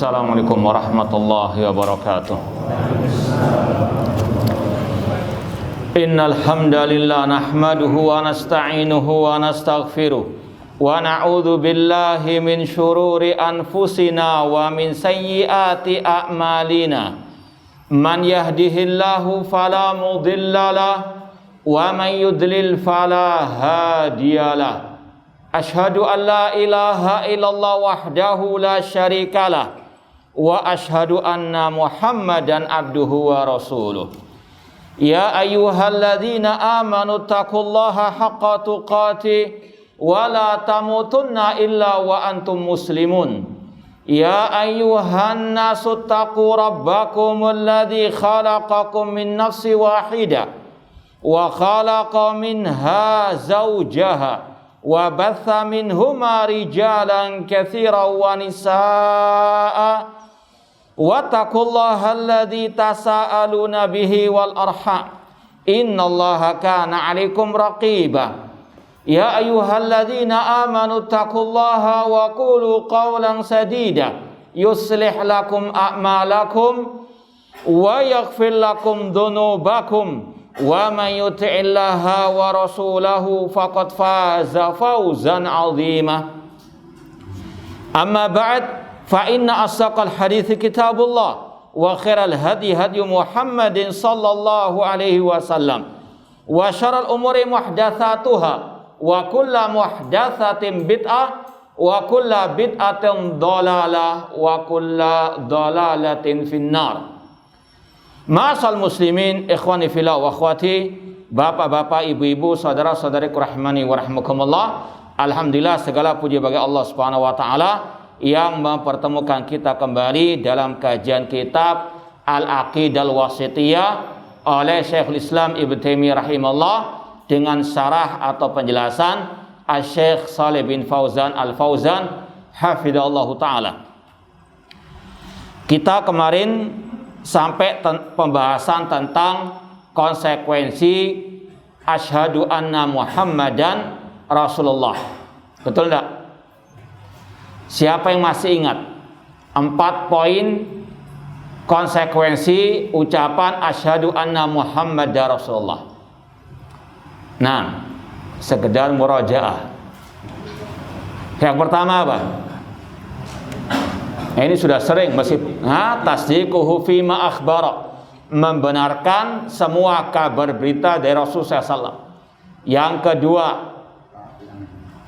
Assalamualaikum warahmatullahi wabarakatuh. Innal hamdalillah nahmaduhu wa nasta'inuhu wa nastaghfiruh wa na'udzu billahi min syururi anfusina wa min sayyiati a'malina. Man yahdihillahu fala mudhillalah wa man yudlil fala hadiyalah. Ashhadu an la ilaha illallah wahdahu la syarikalah wa ashhadu anna Muhammadan abduhu wa rasuluh. Ya ayyuhalladzina amanu taqullaha haqqa tuqatih wa la tamutunna illa wa antum muslimun. Ya ayyuhan nasu taqu rabbakumul ladzi khalaqakum min nafsin wahidah wa khalaqa minha zawjaha wa batha minhuma rijalan katsiran wa nisaa wattaqullaha alladzi tasaaluna bihi wal arham innallaha kana 'alaikum raqiba. Ya ayyuhalladzina amanu taqullaha wa qulu qawlan sadida yuslih lakum a'malakum wa yaghfir lakum dhunubakum wa man yuti'illaha wa rasulahu faqad faza fawzan 'azima. Amma ba'd, fa inna asdaqal hadithi kitabullah wa khairal hadi hadi Muhammadin sallallahu alaihi wasallam wa syarrul umuri muhdatsatuha wa kullu muhdatsatin bid'ah wa kullu bid'atin dhalalah wa kullu dhalalatin finnar. Ma'asal muslimin, ikhwani fillah wa akhwati, bapak-bapak, ibu-ibu, saudara-saudariku rahimani wa rahimakumullah. Alhamdulillah, segala puji bagi Allah Subhanahu wa taala yang mempertemukan kita kembali dalam kajian kitab Al-Aqidah Al-Wasithiyah oleh Syekhul Islam Ibnu Taimiyah rahimahullah dengan syarah atau penjelasan Asy-Syaikh Shalih bin Fauzan Al-Fauzan hafizallahu taala. Kita kemarin sampai pembahasan tentang konsekuensi asyhadu anna Muhammadan Rasulullah. Betul enggak? Siapa yang masih ingat 4 poin konsekuensi ucapan asyhadu anna Muhammadar Rasulullah? Nah, sekedar murajaah. Yang pertama apa? Ini sudah sering tasdiquhu fima akhbara, membenarkan semua kabar berita dari Rasulullah SAW. Yang kedua,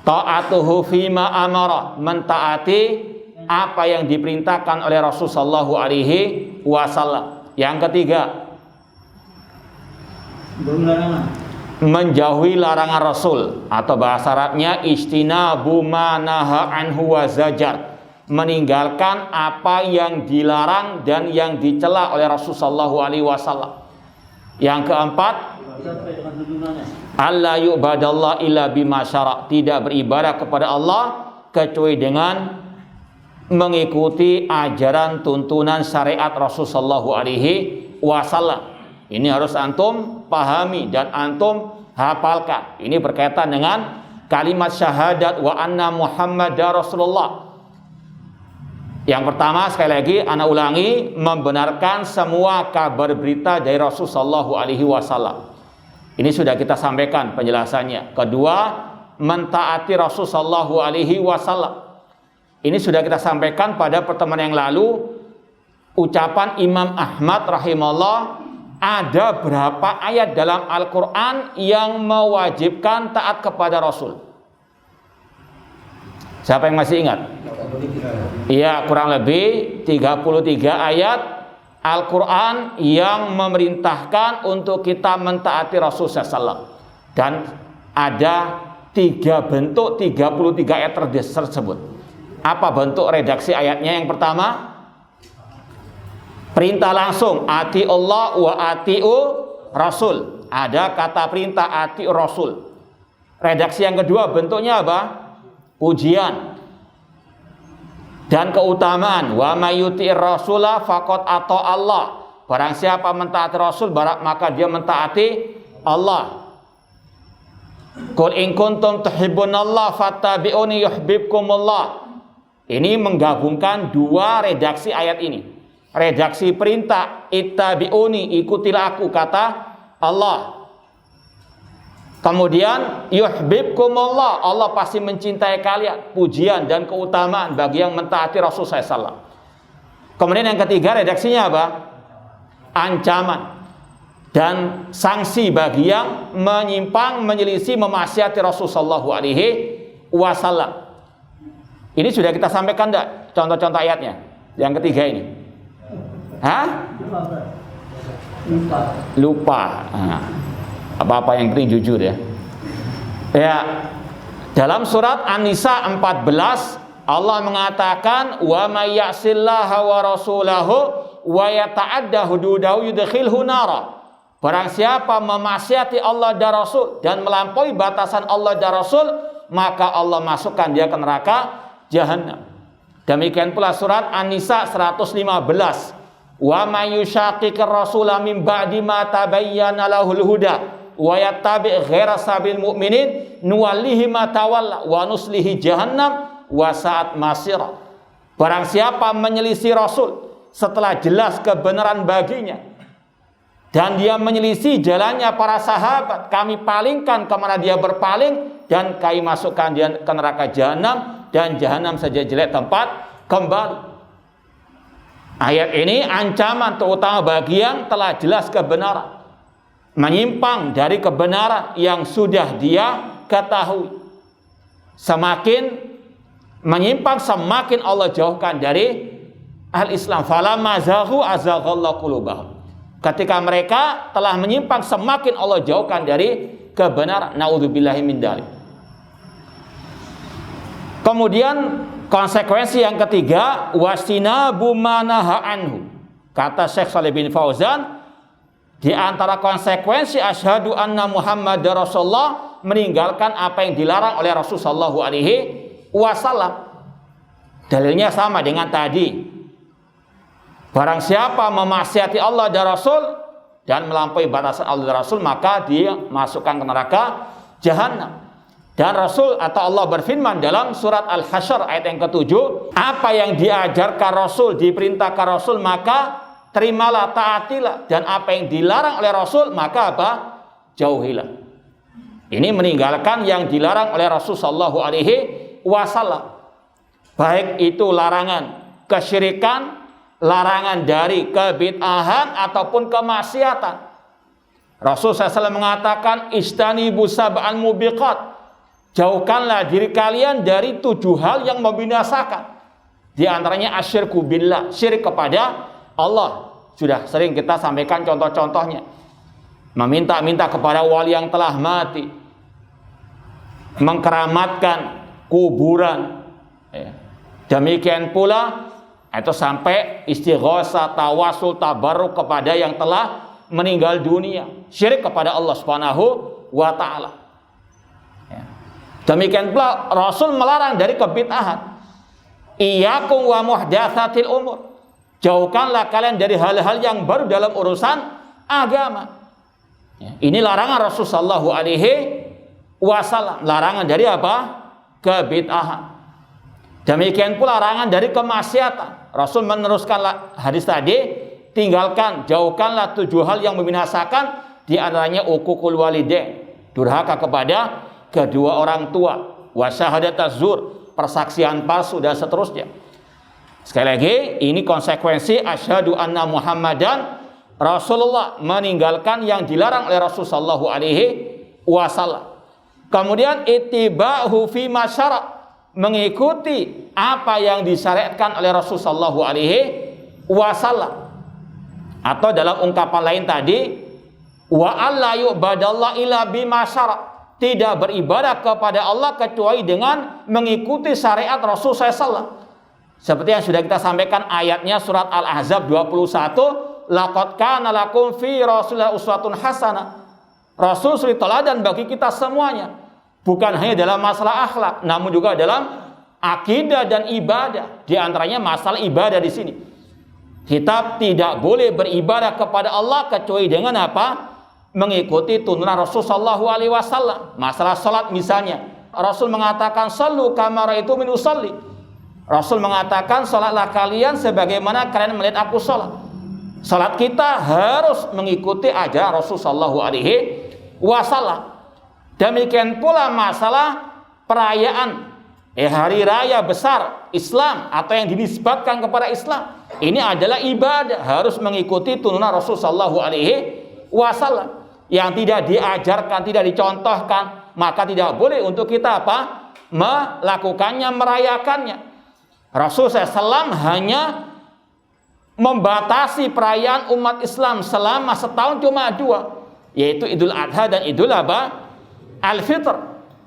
ta'atuhu fima amara, mentaati apa yang diperintahkan oleh Rasulullah SAW. Yang ketiga, menjauhi larangan Rasul, atau bahasa Arabnya ijtinabu ma naha anhu wa zajar, meninggalkan apa yang dilarang dan yang dicela oleh Rasulullah SAW. Yang keempat, alla yu'badallah illa bima syara', tidak beribadah kepada Allah kecuali dengan mengikuti ajaran tuntunan syariat Rasulullah SAW. Ini harus antum pahami dan antum hafalkan. Ini berkaitan dengan kalimat syahadat wa anna Muhammadar Rasulullah. Yang pertama, sekali lagi ana ulangi, membenarkan semua kabar berita dari Rasulullah SAW. Ini sudah kita sampaikan penjelasannya. Kedua, mentaati Rasulullah SAW. Ini sudah kita sampaikan pada pertemuan yang lalu. Ucapan Imam Ahmad rahimahullah, ada berapa ayat dalam Al-Quran yang mewajibkan taat kepada Rasul? Siapa yang masih ingat? Iya, kurang lebih 33 ayat Al-Quran yang memerintahkan untuk kita mentaati Rasulullah SAW. Dan ada 3 bentuk 33 ayat tersebut. Apa bentuk redaksi ayatnya? Yang pertama, perintah langsung, ati Allah wa atiu Rasul. Ada kata perintah ati Rasul. Redaksi yang kedua bentuknya apa? Pujian dan keutamaan. Wa mayyuti'ir rasulah faqad ata Allah. Barang siapa mentaati Rasul, maka dia mentaati Allah. Qul in kuntum tuhibbunallah fattabi'uni yuhibbukumullah. Ini menggabungkan dua redaksi ayat ini. Redaksi perintah, ittabi'uni, ikutilah aku, kata Allah. Kemudian yuhibbukumullah, Allah pasti mencintai kalian. Pujian dan keutamaan bagi yang mentaati Rasul SAW. Kemudian yang ketiga redaksinya apa? Ancaman dan sanksi bagi yang menyimpang, menyelisih, memaksiati Rasul SAW. Ini sudah kita sampaikan enggak contoh-contoh ayatnya? Yang ketiga ini. Hah? Lupa. Apa-apa yang penting jujur ya. Ya. Dalam surat An-Nisa 14 Allah mengatakan wa may ya'sillaha wa rasulahu wa yata'adda hududahu yudkhilhu nara. Barang siapa memaksiati Allah dan Rasul dan melampaui batasan Allah dan Rasul, maka Allah masukkan dia ke neraka Jahannam. Demikian pula surat An-Nisa 115. Wa may yushaqiqir rasula min ba'di ma tabayyana lahul huda wa yattabi' ghaira sabil mu'minin nuwallihi ma tawalla wa nuslihi jahannam wa sa'at masira. Barang siapa menyelisih Rasul setelah jelas kebenaran baginya dan dia menyelisih jalannya para sahabat, kami palingkan kemana dia berpaling dan kami masukkan dia ke neraka Jahannam, dan Jahannam saja jelek tempat kembali. Ayat ini ancaman terutama bagi yang telah jelas kebenaran, menyimpang dari kebenaran yang sudah dia ketahui. Semakin menyimpang, semakin Allah jauhkan dari al-Islam. Falamma zaghu azaghallahu qulubahum. Ketika mereka telah menyimpang, semakin Allah jauhkan dari kebenaran. Naudzubillahi min dzalik. Kemudian konsekuensi yang ketiga, wasinabu manaha anhu. Kata Syekh Shalih bin Fauzan, di antara konsekuensi asyhadu anna Muhammadar Rasulullah, meninggalkan apa yang dilarang oleh Rasulullah sallallahu alaihi wasallam. Dalilnya sama dengan tadi. Barang siapa memaksiati Allah dan Rasul dan melampaui batasan Allah dan Rasul, maka dia masukkan ke neraka Jahannam. Dan Rasul atau Allah berfirman dalam surat Al-Hasyr ayat yang ke-7, apa yang diajarkan Rasul, diperintahkan Rasul, maka terimalah, taatilah. Dan apa yang dilarang oleh Rasul, maka apa? Jauhilah. Ini meninggalkan yang dilarang oleh Rasul sallallahu alaihi wasallam. Baik itu larangan kesyirikan, larangan dari kebid'ahan ataupun kemaksiatan. Rasul SAW mengatakan istanibu sab'an mubiqat. Jauhkanlah diri kalian dari 7 hal yang membinasakan. Di antaranya asyirku billah, syirik kepada Allah. Sudah sering kita sampaikan contoh-contohnya. Meminta-minta kepada wali yang telah mati, mengkeramatkan kuburan. Demikian pula itu sampai istighosa, tawasul, tabarruk kepada yang telah meninggal dunia. Syirik kepada Allah Subhanahu wa ta'ala. Demikian pula Rasul melarang dari kebid'ahan. Iyyakum wa muhdatsatil umur. Jauhkanlah kalian dari hal-hal yang baru dalam urusan agama. Ini larangan Rasul sallallahu alaihi wasallam. Larangan dari apa? Kebid'ahan. Demikian pula larangan dari kemaksiatan. Rasul meneruskan hadis tadi, tinggalkan, jauhkanlah 7 hal yang membinasakan, di antaranya uququl walidain, durhaka kepada kedua orang tua, wa syahadataz zur, persaksian palsu, dan seterusnya. Sekali lagi, ini konsekuensi asyhadu anna Muhammadan Rasulullah, meninggalkan yang dilarang oleh Rasul sallallahu alaihi wasallam. Kemudian ittiba'hu fi masyara', mengikuti apa yang disyariatkan oleh Rasul sallallahu alaihi wasallam. Atau dalam ungkapan lain tadi, wa alla yu'badallah illa bima syara', tidak beribadah kepada Allah kecuali dengan mengikuti syariat Rasul SAW. Seperti yang sudah kita sampaikan ayatnya surat Al-Ahzab 21, laqad kana lakum fi Rasulillah uswatun hasanah. Rasul suri teladan bagi kita semuanya, bukan hanya dalam masalah akhlak, namun juga dalam akidah dan ibadah. Di antaranya masalah ibadah di sini. Kita tidak boleh beribadah kepada Allah kecuali dengan apa? Mengikuti tuntunan Rasul sallallahu alaihi wasallam. Masalah salat misalnya, Rasul mengatakan sallu kama raaitumuni usalli. Rasul mengatakan, salatlah kalian sebagaimana kalian melihat aku salat. Salat kita harus mengikuti ajaran Rasul sallallahu alaihi wasallam. Demikian pula masalah perayaan hari raya besar Islam atau yang dinisbatkan kepada Islam. Ini adalah ibadah, harus mengikuti tuntunan Rasul sallallahu alaihi wasallam. Yang tidak diajarkan, tidak dicontohkan, maka tidak boleh untuk kita melakukannya, merayakannya. Rasul SAW hanya membatasi perayaan umat Islam selama setahun cuma 2, yaitu Idul Adha dan Idul Al-Fitr.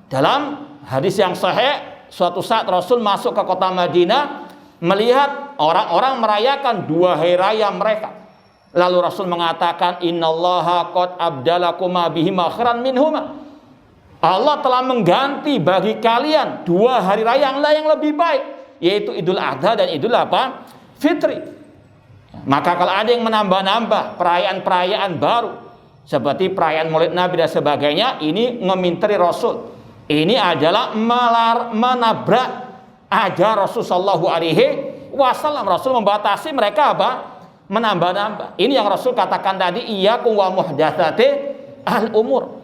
Dalam hadis yang sahih, suatu saat Rasul masuk ke kota Madinah, melihat orang-orang merayakan 2 hari raya mereka. Lalu Rasul mengatakan, innallaha qad abdalakuma bihima khairan minhuma. Allah telah mengganti bagi kalian 2 hari raya yang lebih baik, yaitu Idul Adha dan Idul Fitri. Maka kalau ada yang menambah-nambah perayaan-perayaan baru seperti perayaan Maulid Nabi dan sebagainya, ini meminteri Rasul. Ini adalah menabrak ajaran Rasul sallallahu alaihi wasallam. Rasul membatasi mereka menambah-nambah. Ini yang Rasul katakan tadi, iyyakum wa muhdatsati al-umur.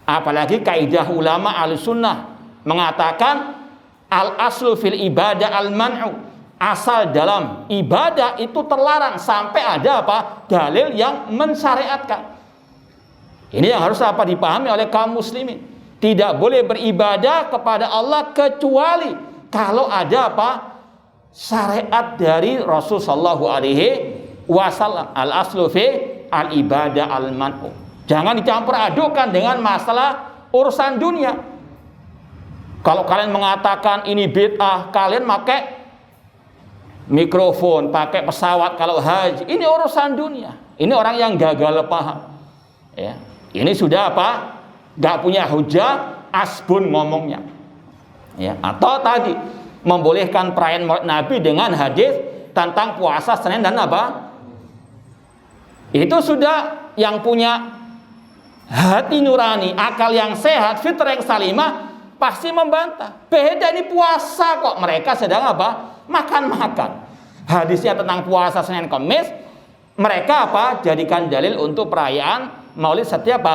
Apalagi kaidah ulama Ahlussunnah mengatakan al-aslu fil ibadah al-man'u. Asal dalam ibadah itu terlarang sampai ada dalil yang mensyariatkan. Ini yang harus dipahami oleh kaum muslimin. Tidak boleh beribadah kepada Allah kecuali kalau ada syariat dari Rasul sallallahu alaihi wasallam. Al-aslu fi al-ibadah al-man'u. Jangan dicampur adukan dengan masalah urusan dunia. Kalau kalian mengatakan ini bid'ah, kalian pakai mikrofon, pakai pesawat kalau haji, ini urusan dunia. Ini orang yang gagal paham. Ya. Ini sudah gak punya hujah, asbun ngomongnya. Ya. Atau tadi membolehkan perayaan Maulid Nabi dengan hadis tentang puasa Senin dan itu sudah yang punya hati nurani, akal yang sehat, fitrah yang salimah pasti membantah. Beda ini puasa kok, mereka sedang makan-makan. Hadisnya tentang puasa Senin Kamis, mereka jadikan dalil untuk perayaan Maulid setiap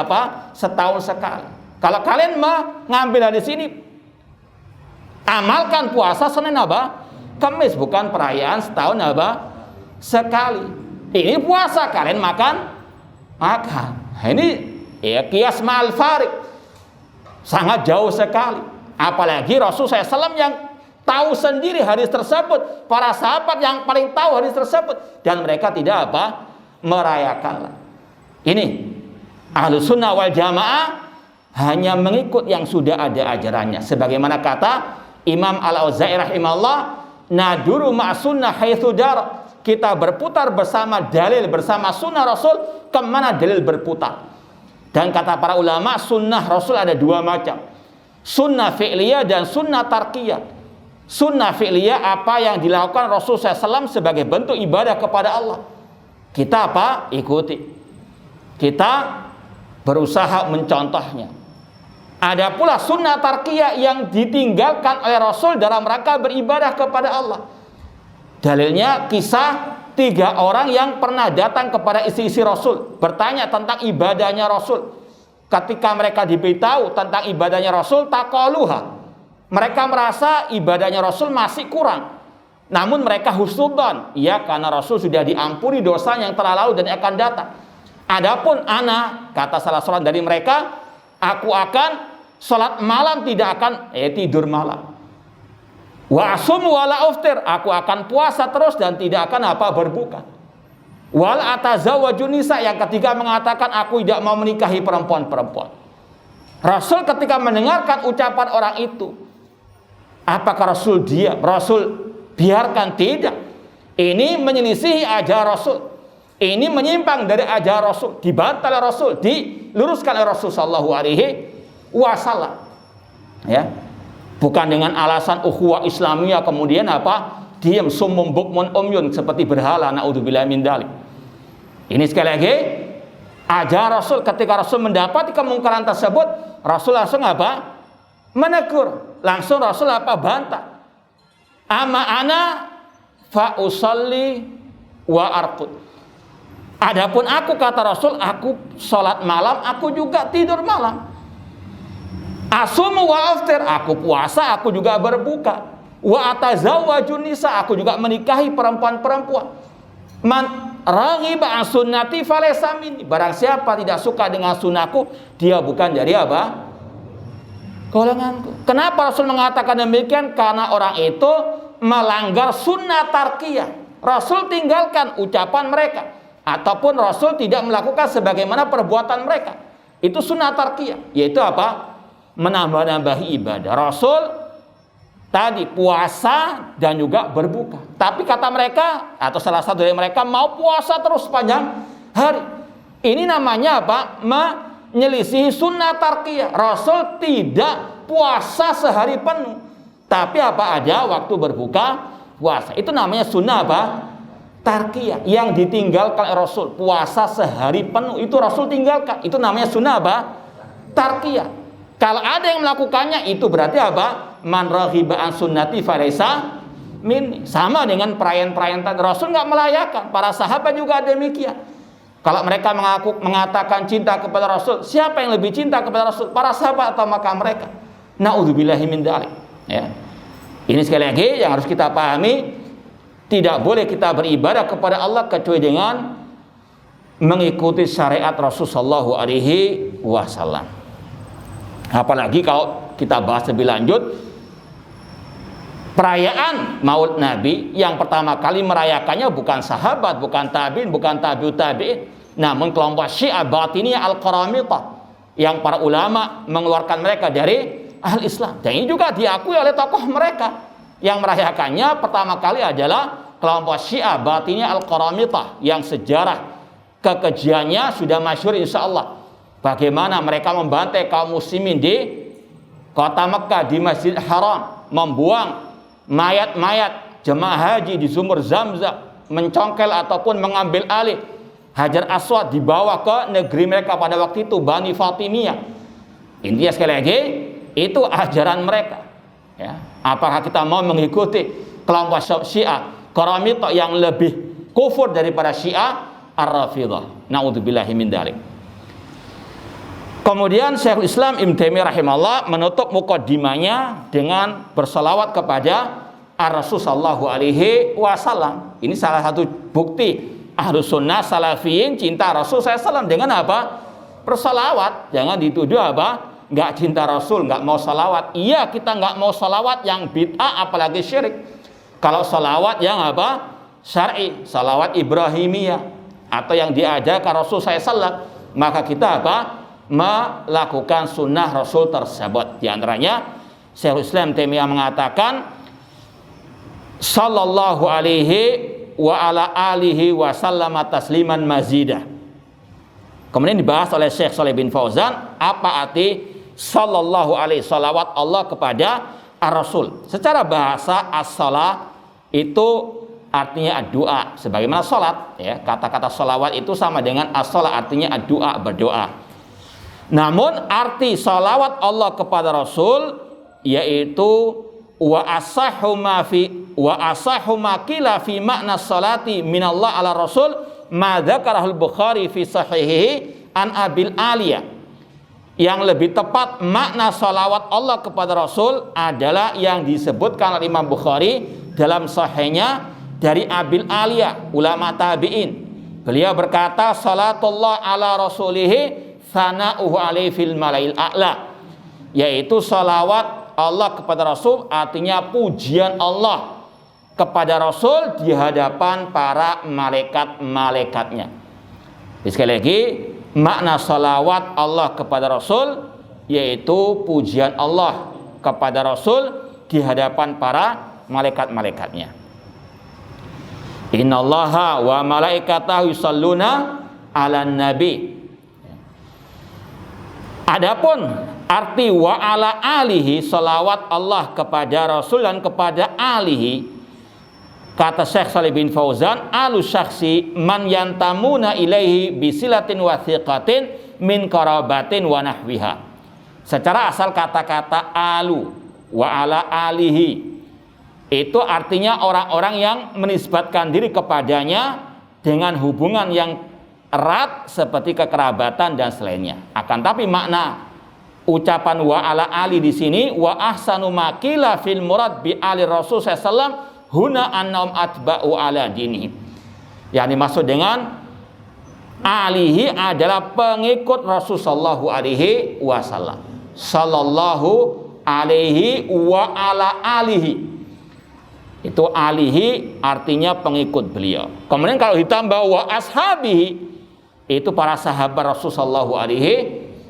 setahun sekali. Kalau kalian mengambil hadis ini, amalkan puasa Senin Kamis, bukan perayaan setahun sekali. Ini puasa, kalian makan. Ini ya kias ma'al farik, sangat jauh sekali. Apalagi Rasul SAW yang tahu sendiri hadis tersebut, para sahabat yang paling tahu hadis tersebut, dan mereka tidak merayakanlah. Ini Ahlussunnah wal Jamaah hanya mengikut yang sudah ada ajarannya. Sebagaimana kata Imam Al-Auza'i rahimahullah, naduru ma'sunnah haitsu dar. Kita berputar bersama dalil, bersama sunnah Rasul kemana dalil berputar. Dan kata para ulama, sunnah Rasul ada 2 macam, sunnah fi'liyah dan sunnah tarkiyah. Sunnah fi'liyah apa yang dilakukan Rasul SAW sebagai bentuk ibadah kepada Allah, kita ikuti, kita berusaha mencontohnya. Ada pula sunnah tarkiyah yang ditinggalkan oleh Rasul dalam rangka beribadah kepada Allah. Dalilnya kisah 3 orang yang pernah datang kepada istri-istri Rasul, bertanya tentang ibadahnya Rasul. Ketika mereka diberitahu tentang ibadahnya Rasul, taqaluha, mereka merasa ibadahnya Rasul masih kurang. Namun mereka husnudzon, ya, karena Rasul sudah diampuni dosa yang telah lalu dan akan datang. Adapun ana, kata salah seorang dari mereka, aku akan sholat malam, tidak akan tidur malam. Wa asum wala uftir, aku akan puasa terus dan tidak akan berbuka. Wal atazawwaju nisa, yang ketiga mengatakan aku tidak mau menikahi perempuan-perempuan. Rasul ketika mendengarkan ucapan orang itu, apakah Rasul diam? Rasul biarkan? Tidak. Ini menyelisihi ajaran Rasul. Ini menyimpang dari ajaran Rasul, dibantah oleh Rasul, diluruskan oleh Rasul sallallahu alaihi wasallam. Ya. Bukan dengan alasan ukhuwah Islamiyah kemudian diam summum bukmun umyun seperti berhala, naudzubillah min dzalik. Ini sekali lagi ajaran Rasul. Ketika Rasul mendapati kemungkaran tersebut, Rasul langsung menegur, langsung Rasul bantah. Ama ana fa usalli wa arqud. Adapun aku, kata Rasul, aku sholat malam, aku juga tidur malam. Asumu wa aftir, aku puasa, aku juga berbuka. Wa atazawwaju nisa, aku juga menikahi perempuan-perempuan. Man raghiba an sunnati falaysa minni, barang siapa tidak suka dengan sunnahku, dia bukan dari apa? Golonganku. Kenapa Rasul mengatakan demikian? Karena orang itu melanggar sunnah tarkiyah. Rasul tinggalkan ucapan mereka, ataupun Rasul tidak melakukan sebagaimana perbuatan mereka. Itu sunnah tarkiyah, yaitu apa? Menambah-nambahi ibadah. Rasul tadi puasa dan juga berbuka. Tapi kata mereka, atau salah satu dari mereka, mau puasa terus panjang hari. Ini namanya apa? Menyelisihi sunnah tarkiyah. Rasul tidak puasa sehari penuh, tapi apa aja waktu berbuka puasa. Itu namanya sunnah apa? Tarkiyah, yang ditinggalkan Rasul. Puasa sehari penuh itu Rasul tinggalkan. Itu namanya sunnah apa? Tarkiyah. Kalau ada yang melakukannya, itu berarti apa? Man raghiba an sunnati falaysa minni. Sama dengan perayaan-perayaan tadi, Rasul nggak melayakan. Para sahabat juga demikian. Kalau mereka mengatakan cinta kepada Rasul, siapa yang lebih cinta kepada Rasul? Para sahabat atau maka mereka? Na'udzubillahi min dzalik. Ya. Ini sekali lagi yang harus kita pahami. Tidak boleh kita beribadah kepada Allah kecuali dengan mengikuti syariat Rasulullah SAW. Apalagi kalau kita bahas lebih lanjut, perayaan Maulid Nabi yang pertama kali merayakannya bukan sahabat, bukan tabi'in, bukan tabi'ut tabi'in, namun kelompok Syiah Batiniyah Al-Qaramitah, yang para ulama mengeluarkan mereka dari ahli Islam. Dan ini juga diakui oleh tokoh mereka. Yang merayakannya pertama kali adalah kelompok Syiah Batiniyah Al-Qaramitah, yang sejarah kekejiannya sudah masyhur insyaallah. Bagaimana mereka membantai kaum muslimin di kota Mekah, di Masjid Haram, membuang mayat-mayat jemaah haji di sumur Zamzam, mencongkel ataupun mengambil alih Hajar Aswad, dibawa ke negeri mereka pada waktu itu, Bani Fatimiyah. Intinya sekali lagi, itu ajaran mereka. Ya. Apakah kita mau mengikuti kelompok Syiah Qaramitah yang lebih kufur daripada Syiah Ar-Rafidhah? Na'udzubillahi min dzalik. Kemudian Syekhul Islam Ibnu Taimiyah rahimahullah menutup mukaddimahnya dengan bersalawat kepada Ar-Rasul sallallahu alaihi wasallam. Ini salah satu bukti Ahlus Sunnah Salafiyin cinta Rasul SAW dengan apa? Bersalawat. Jangan dituduh apa? Nggak cinta Rasul, nggak mau salawat. Iya, kita nggak mau salawat yang bid'ah apalagi syirik. Kalau salawat yang apa? Syar'i, salawat Ibrahimiyah atau yang diajarkan Rasul SAW, maka kita apa? Melakukan sunnah Rasul tersebut. Di antaranya Syekhul Islam Taimiyah mengatakan sallallahu alaihi wa ala alihi wa sallama tasliman mazidah. Kemudian dibahas oleh Syekh Shalih bin Fauzan, apa arti sallallahu alaihi, salawat Allah kepada ar-Rasul. Secara bahasa as-salah itu artinya doa, sebagaimana salat ya. Kata-kata salawat itu sama dengan as-salah, artinya doa, berdoa. Namun arti salawat Allah kepada Rasul yaitu wa asahhu ma qila fi makna salati minallah ala Rasul ma dzakarahul Bukhari fi sahihihi an Abil Aliyah. Yang lebih tepat makna salawat Allah kepada Rasul adalah yang disebutkan oleh Imam Bukhari dalam sahihnya dari Abil Aliyah, ulama tabi'in. Beliau berkata, salatullah ala rasulihi sana'uhu alaihi fil malail a'la, yaitu salawat Allah kepada Rasul artinya pujian Allah kepada Rasul di hadapan para malaikat-malaikatnya. Sekali lagi, makna salawat Allah kepada Rasul yaitu pujian Allah kepada Rasul di hadapan para malaikat-malaikatnya. Innallaha wa malaikatahu yusalluna 'alan nabi. Adapun arti wa ala alihi, salawat Allah kepada Rasul dan kepada alihi, kata Syekh Shalih bin Fauzan, alu syakhsi man yantamuna ilaihi bisilatin wa thiqatin min qarabatin wa nahwiha. Secara asal kata-kata alu wa ala alihi Itu artinya orang-orang yang menisbatkan diri kepadanya dengan hubungan yang erat seperti kekerabatan dan selainnya. Akan tapi makna ucapan wa ala ali di sini, wa ahsanu maqila fil murad bi ali Rasul sallallahu huna annahum atba'u ala dini. Yang dimaksud dengan alihi adalah pengikut Rasul sallallahu alaihi wasallam. Sallallahu alaihi wa ala alihi. Itu alihi artinya pengikut beliau. Kemudian kalau ditambah wa ashabihi, itu para sahabat Rasul sallallahu alaihi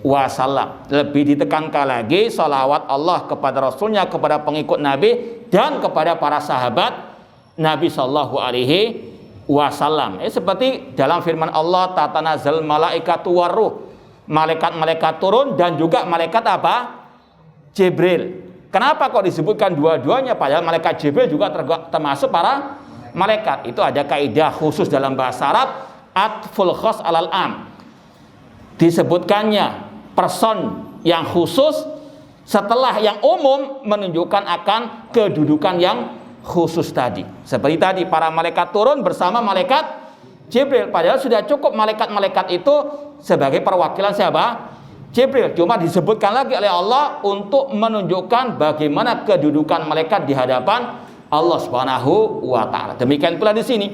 wasallam. Lebih ditekankan lagi salawat Allah kepada Rasulnya, kepada pengikut Nabi dan kepada para sahabat Nabi sallallahu alaihi wasallam. Seperti dalam firman Allah, tatanazal malaikatu waruh, malaikat-malaikat turun dan juga malaikat apa? Jibril. Kenapa kok disebutkan dua-duanya padahal malaikat Jibril juga termasuk para malaikat? Itu ada kaidah khusus dalam bahasa Arab, atful khas alal am. Disebutkannya person yang khusus setelah yang umum menunjukkan akan kedudukan yang khusus tadi. Seperti tadi para malaikat turun bersama malaikat Jibril, padahal sudah cukup malaikat-malaikat itu sebagai perwakilan siapa? Jibril. Cuma disebutkan lagi oleh Allah untuk menunjukkan bagaimana kedudukan malaikat di hadapan Allah Subhanahu wa taala. Demikian pula di sini.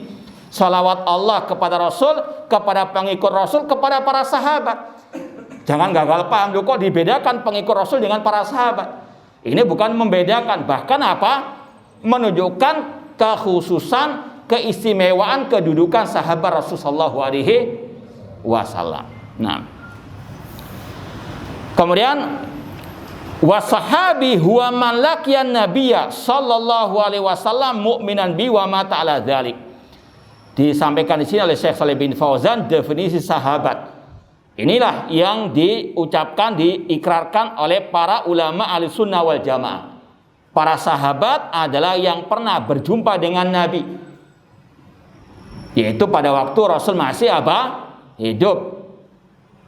Salawat Allah kepada Rasul, kepada pengikut Rasul, kepada para sahabat. Jangan gagal paham kok dibedakan pengikut Rasul dengan para sahabat. Ini bukan membedakan, bahkan apa? Menunjukkan kekhususan, keistimewaan kedudukan sahabat Rasul sallallahu alaihi wasallam. Nah, kemudian wasahabi huwa man laqiyan nabiyya sallallahu alaihi wasallam mu'minan bi wa mata ala dzalik. Disampaikan di sini oleh Syekh Shalih bin Fauzan definisi sahabat. Inilah yang diucapkan, diikrarkan oleh para ulama Ahlussunnah wal Jamaah. Para sahabat adalah yang pernah berjumpa dengan Nabi, yaitu pada waktu Rasul masih apa? Hidup.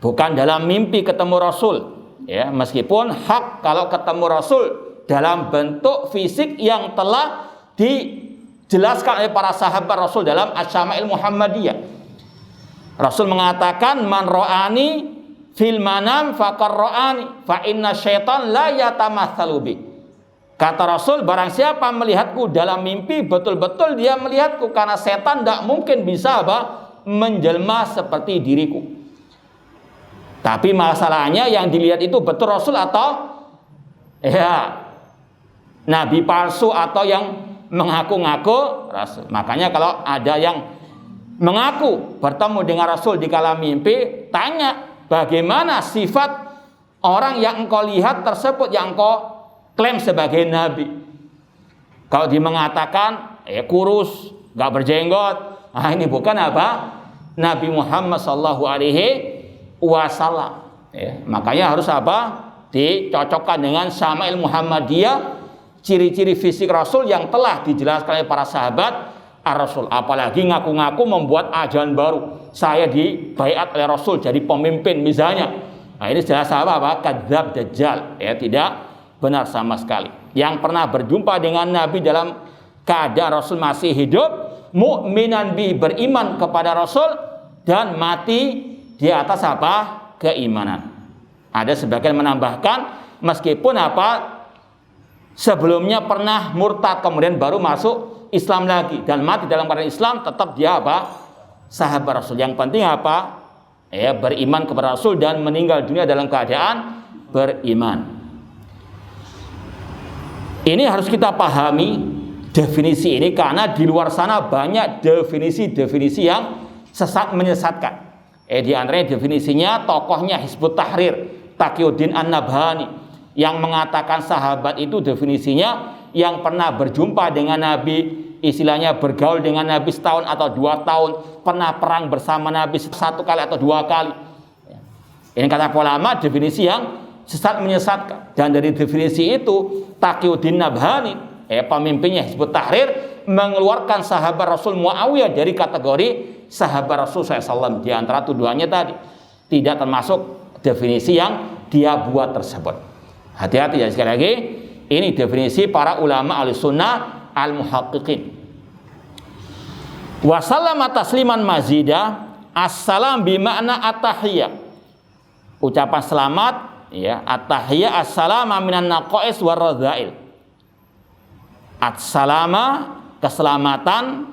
Bukan dalam mimpi ketemu Rasul. Ya, meskipun hak kalau ketemu Rasul dalam bentuk fisik yang telah dijelaskan oleh para sahabat Rasul dalam Asy-Syama'il Muhammadiyah. Rasul mengatakan man ra'ani fil manam faqad ra'ani fa inna syaitan la yatamatsalu bi. Kata Rasul, barang siapa melihatku dalam mimpi, betul-betul dia melihatku, karena setan tidak mungkin bisa apa? Menjelma seperti diriku. Tapi masalahnya yang dilihat itu betul Rasul atau ya nabi palsu atau yang mengaku-ngaku Rasul. Makanya kalau ada yang mengaku bertemu dengan Rasul di kala mimpi, tanya bagaimana sifat orang yang engkau lihat tersebut, yang engkau klaim sebagai nabi. Kalau dia mengatakan kurus, gak berjenggot, ini bukan apa? Nabi Muhammad sallallahu alaihi wasallam. Makanya harus apa? Dicocokkan dengan Syama'il Muhammadiyah, ciri-ciri fisik Rasul yang telah dijelaskan oleh para sahabat Rasul. Apalagi ngaku-ngaku membuat ajaran baru. Saya dibaiat oleh Rasul jadi pemimpin misalnya. Nah, ini jelas apa? Kadzdzab dajjal. Tidak benar sama sekali. Yang pernah berjumpa dengan Nabi dalam keadaan Rasul masih hidup, mu'minan bi, beriman kepada Rasul dan mati di atas apa? Keimanan. Ada sebagian menambahkan meskipun apa? Sebelumnya pernah murtad kemudian baru masuk Islam lagi dan mati dalam keadaan Islam, tetap dia apa? Sahabat Rasul. Yang penting apa? Beriman kepada Rasul dan meninggal dunia dalam keadaan beriman. Ini harus kita pahami definisi ini, karena di luar sana banyak definisi-definisi yang sesat menyesatkan. Di antaranya definisinya tokohnya Hizbut Tahrir, Taqiyuddin An-Nabhani, yang mengatakan sahabat itu definisinya yang pernah berjumpa dengan Nabi, istilahnya bergaul dengan Nabi setahun atau 2 tahun, pernah perang bersama Nabi 1 kali atau 2 kali. Ini kata ulama definisi yang sesat menyesatkan. Dan dari definisi itu Taqiyuddin Nabhani, pemimpinnya Hizbut Tahrir, mengeluarkan sahabat Rasul Muawiyah dari kategori sahabat Rasul SAW. Di antara tuduhannya tadi tidak termasuk definisi yang dia buat tersebut. Hati-hati ya, sekali lagi ini definisi para ulama Ahlussunnah al-muhaqqiqin. Wa sallama tasliman mazida, assalam bimakna at-tahiyya. Ucapan selamat ya, at-tahiyya assalama minan naqais war radzail. As-salama keselamatan,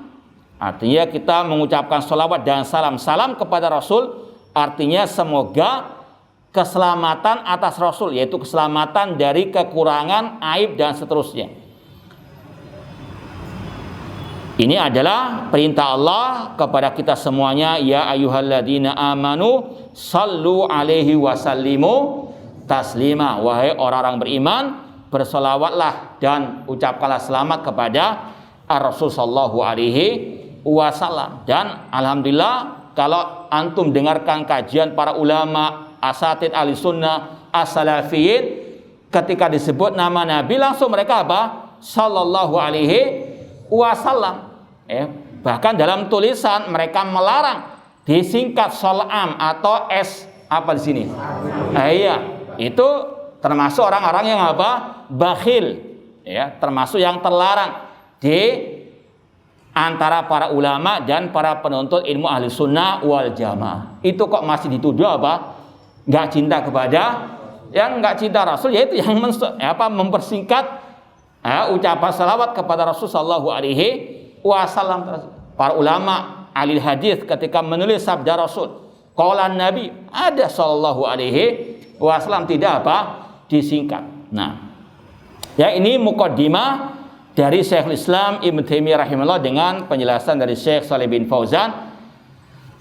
artinya kita mengucapkan sholawat dan salam. Salam kepada Rasul artinya semoga keselamatan atas Rasul, yaitu keselamatan dari kekurangan, aib dan seterusnya. Ini adalah perintah Allah kepada kita semuanya, ya ayyuhalladzina amanu sallu alaihi wasallimu taslima. Wahai orang-orang beriman, bersolawatlah dan ucapkanlah selamat kepada Rasul sallallahu alaihi wasallam. Dan alhamdulillah kalau antum dengarkan kajian para ulama, asatid ahli sunnah, as-salafiyin, ketika disebut nama Nabi langsung mereka apa? Sallallahu alaihi wasallam. Bahkan dalam tulisan mereka melarang disingkat solam atau S apa di sini? Iya, itu termasuk orang-orang yang apa? Bakhil, ya, termasuk yang terlarang di antara para ulama dan para penuntut ilmu ahli sunnah wal jamaah. Itu kok masih dituduh apa? Nggak cinta kepada, yang nggak cinta Rasul, yaitu yang mempersingkat ucapan salawat kepada Rasul sallallahu alaihi wasallam. Para ulama ahli hadis ketika menulis sabda Rasul, qaulan Nabi, ada sallallahu alaihi wasallam, tidak apa? Disingkat. Nah, ya ini muqaddimah dari Syekhul Islam Ibnu Taimiyah rahimahullah dengan penjelasan dari Syekh Shalih bin Fauzan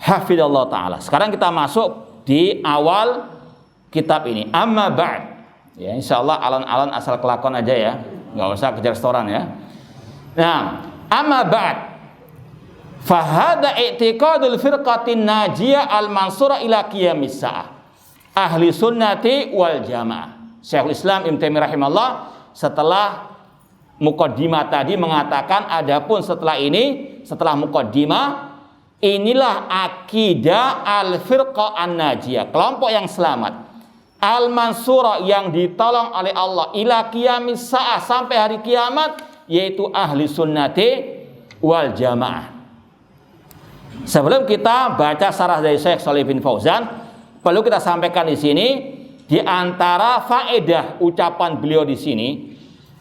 hafizallahu taala. Sekarang kita masuk di awal kitab ini. Amma ba'd. Ya, insyaallah alon-alon asal kelakon aja ya. Enggak usah kejar restoran ya. Nah, amma ba'd. Fa hadza i'tiqadul firqatin najiyah al-mansura ila qiyamis saah. Ahli sunnati wal jamaah. Syekhul Islam Ibnu Taimiyah rahimahullah setelah muqaddimah tadi mengatakan, adapun setelah ini, setelah muqaddimah, inilah akidah al-firqah an-najiyah, kelompok yang selamat, al-mansura yang ditolong oleh Allah, ila qiyamis saah, sampai hari kiamat, yaitu ahli sunnati wal jamaah. Sebelum kita baca syarah dari Syekh Shalih bin Fauzan, perlu kita sampaikan di sini, di antara faedah ucapan beliau di sini,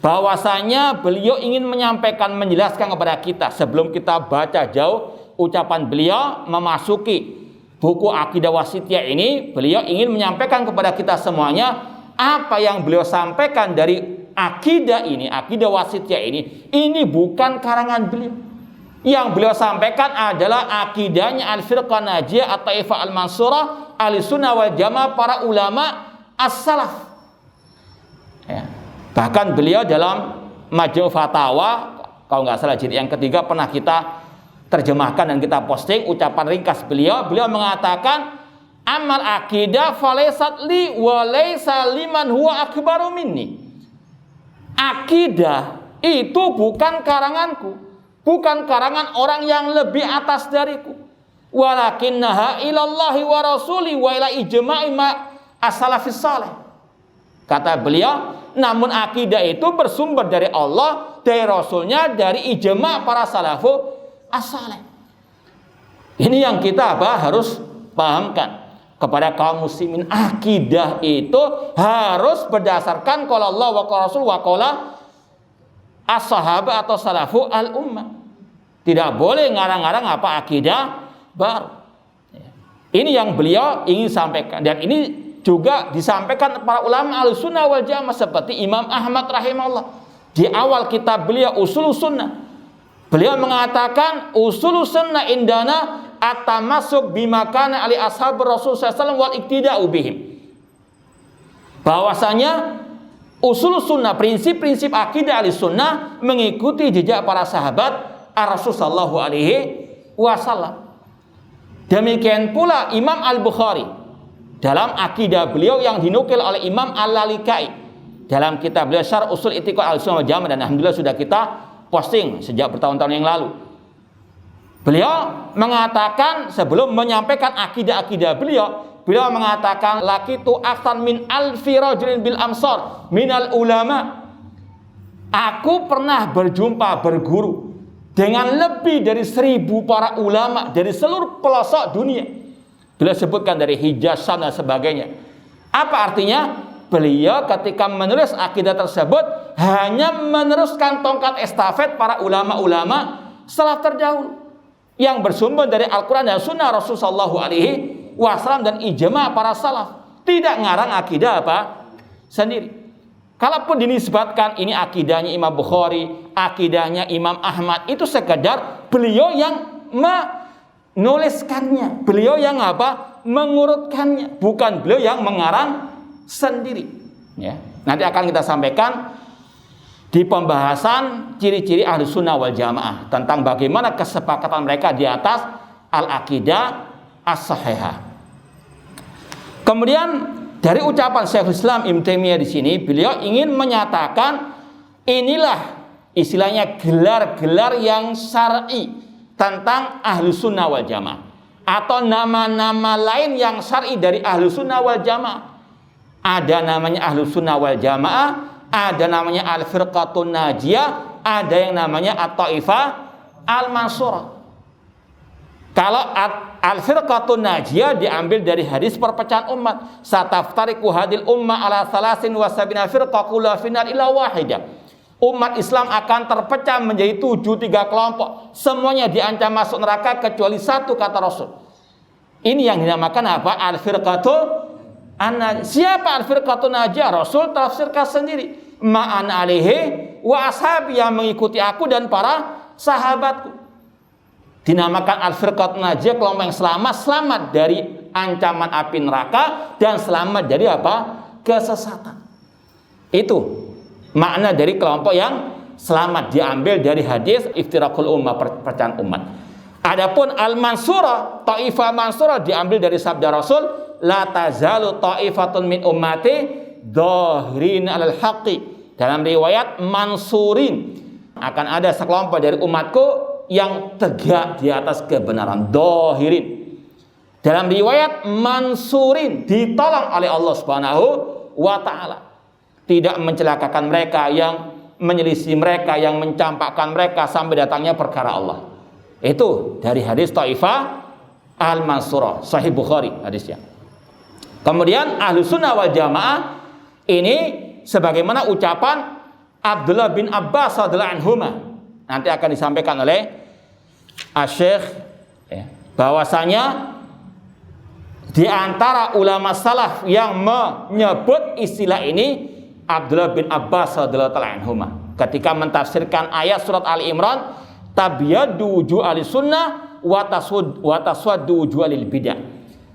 bahwasanya beliau ingin menyampaikan, menjelaskan kepada kita sebelum kita baca jauh ucapan beliau memasuki buku Aqidah Wasithiyah ini, beliau ingin menyampaikan kepada kita semuanya apa yang beliau sampaikan dari akidah ini, Aqidah Wasithiyah ini bukan karangan beliau. Yang beliau sampaikan adalah akidahnya al-firqah najiyah at-taifah al-mansurah ahlussunnah wal jamaah, para ulama as-salaf. Ya. Bahkan beliau dalam Majmu' Fatawa, kalau nggak salah jilid yang ketiga, pernah kita terjemahkan dan kita posting ucapan ringkas beliau. Beliau mengatakan, amal akidah falaisat li wa laisa liman huwa akbaru minni. Akidah itu bukan karanganku, bukan karangan orang yang lebih atas dariku. Walakinnaha ilallahi wa rasuli wa ila ijma'i ma as-salafis salih. Kata beliau, namun akidah itu bersumber dari Allah, dari Rasulnya, dari ijma' para salafu as-salih. Ini yang kita harus pahamkan kepada kaum muslimin. Akidah itu harus berdasarkan qala Allah wa qala Rasul wa qala as-sahabah atau salafu al-ummah. Tidak boleh ngarang-ngarang apa akidah baru. Ini yang beliau ingin sampaikan, dan ini juga disampaikan para ulama al-sunnah wal jamaah seperti Imam Ahmad rahimahullah. Di awal kitab beliau Ushulus Sunnah, beliau mengatakan Ushulus Sunnah indana at-tamassuk bima kana ali ashab Rasul sallallahu alaihi wasallam wal iktida'u bihim. Bahwasanya Ushulus Sunnah, prinsip-prinsip akidah al-sunnah, mengikuti jejak para sahabat Rasul sallallahu alaihi wasallam. Demikian pula Imam Al-Bukhari dalam akidah beliau yang dinukil oleh Imam Al-Lalikai dalam kitab beliau Syarh Ushul I'tiqad Ahlussunnah wal Jamaah, dan alhamdulillah sudah kita posting sejak bertahun-tahun yang lalu. Beliau mengatakan sebelum menyampaikan akidah-akidah beliau mengatakan lakitu aksan min alfi rajulin bil amsar minal ulama Aku pernah berguru dengan lebih dari 1.000 para ulama dari seluruh pelosok dunia. Beliau sebutkan dari Hijaz, Syam dan sebagainya. Apa artinya? Beliau ketika menulis akidah tersebut hanya meneruskan tongkat estafet para ulama-ulama salaf terdahulu yang bersumber dari Al-Quran dan Sunnah Rasulullah SAW dan ijma para salaf. Tidak ngarang akidah apa sendiri. Kalaupun dinisbatkan ini akidahnya Imam Bukhari, akidahnya Imam Ahmad, itu sekedar beliau yang menuliskannya, beliau yang mengurutkannya, bukan beliau yang mengarang sendiri. Ya. Nanti akan kita sampaikan di pembahasan ciri-ciri ahli sunnah wal jamaah tentang bagaimana kesepakatan mereka di atas al-aqidah as-sahihah. Kemudian dari ucapan Syekhul Islam Ibnu Taimiyah di sini, beliau ingin menyatakan inilah istilahnya gelar-gelar yang syar'i tentang ahlu sunnah wal jamaah, atau nama-nama lain yang syar'i dari ahlu sunnah wal jamaah. Ada namanya ahlu sunnah wal jamaah, ada namanya al-firqatun najiyah, ada yang namanya at-taifah al-mansurah. Kalau al-firqatun najiyah diambil dari hadis perpecahan umat, sataftariqu hadil ummah ala 73 firqah kulluha finnar illa wahidah. Umat Islam akan terpecah menjadi 73 kelompok, semuanya diancam masuk neraka kecuali satu, kata Rasul. Ini yang dinamakan apa? Al-firqatun najiyah. Siapa al-firqatun najiyah? Rasul tafsirkan sendiri, ma'an alaihi wa ashabi, yang mengikuti aku dan para sahabatku. Dinamakan al-firqatun najiyah, kelompok yang selamat dari ancaman api neraka dan selamat dari kesesatan. Itu makna dari kelompok yang selamat, diambil dari hadis iftiraqul ummah, perpecahan umat. Adapun al-mansurah, taifah mansurah, diambil dari sabda Rasul, la tazalu taifatun min ummati dhahirin 'alal haqqi. Dalam riwayat mansurin, akan ada sekelompok dari umatku yang tegak di atas kebenaran, dhahirin. Dalam riwayat mansurin, ditolong oleh Allah Subhanahu wa taala. Tidak mencelakakan mereka, yang menyelisih mereka, yang mencampakkan mereka sampai datangnya perkara Allah. Itu dari hadis taifah al-mansurah, Sahih Bukhari hadisnya. Kemudian ahlu sunnah wal jamaah ini sebagaimana ucapan Abdullah bin Abbas radhiyallahu anhuma, nanti akan disampaikan oleh Asy-Syaikh, bahwasanya di antara ulama salaf yang menyebut istilah ini Abdullah bin Abbas radhiyallahu anhuma ketika mentafsirkan ayat surat Ali Imran, tabyaddu wujuh ahli sunnah wa taswaddu wujuh ahli bidah.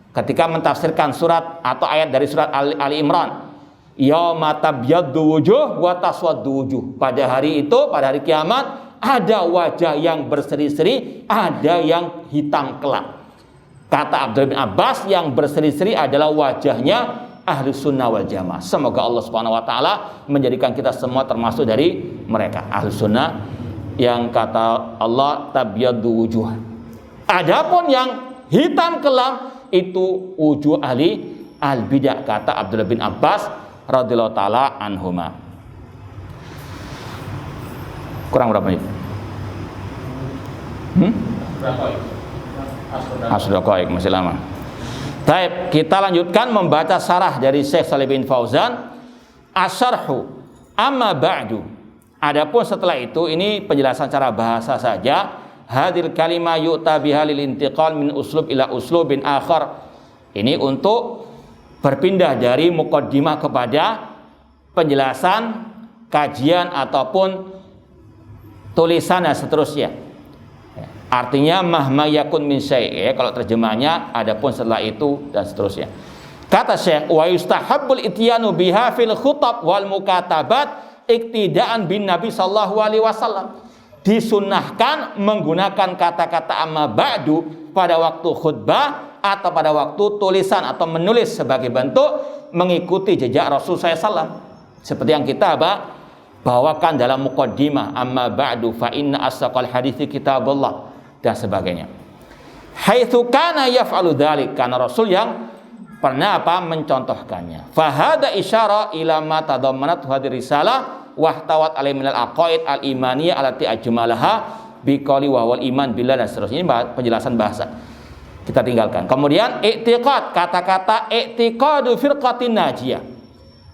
Ketika mentafsirkan surat atau ayat dari surat Ali Imran, yauma tabyaddu wujuh wa taswaddu wujuh, pada hari itu, pada hari kiamat, ada wajah yang berseri-seri, ada yang hitam kelap. Kata Abdullah bin Abbas, yang berseri-seri adalah wajahnya ahli sunnah wal jamaah. Semoga Allah Subhanahu wa taala menjadikan kita semua termasuk dari mereka, ahli sunnah yang kata Allah tabyaddu wujuh. Adapun yang hitam kelam itu wujuh ahli al-bidah, kata Abdullah bin Abbas radhiyallahu taala anhuma. Kurang berapa menit? Asdaqaik, masih lama. Baik, kita lanjutkan membaca syarah dari Syekh Shalih bin Fauzan, Asy-Syarhu amma ba'du. Adapun setelah itu, ini penjelasan cara bahasa saja. Hadil kalimah yu'ta biha lil intiqal min uslub ila uslubin akhar. Ini untuk berpindah dari muqaddimah kepada penjelasan, kajian ataupun tulisan dan seterusnya. Artinya mahma yakun min syai', kalau terjemahnya adapun setelah itu dan seterusnya. Kata Syekh, wa yustahabbul ityanu biha fil khutab wal mukatabat iktidaan bin Nabi sallallahu alaihi wasallam. Disunnahkan menggunakan kata-kata amma ba'du pada waktu khutbah atau pada waktu tulisan atau menulis sebagai bentuk mengikuti jejak Rasul SAW. Seperti yang kita bawakan dalam muqaddimah, amma ba'du fa inna asdaqal hadithi kitabullah dan sebagainya. Haitsu kana yaf'alu dzalik, karena Rasul yang pernah mencontohkannya. Fa hada isyara ila ma tadammanat hadhihi risalah wahtawat alaihi minal aqaid al imaniyah allati ajmalaha biqauli wa wal iman billah dan seterusnya. Ini penjelasan bahasa. Kita tinggalkan. Kemudian i'tiqad, kata-kata i'tiqadu firqatin najiyah.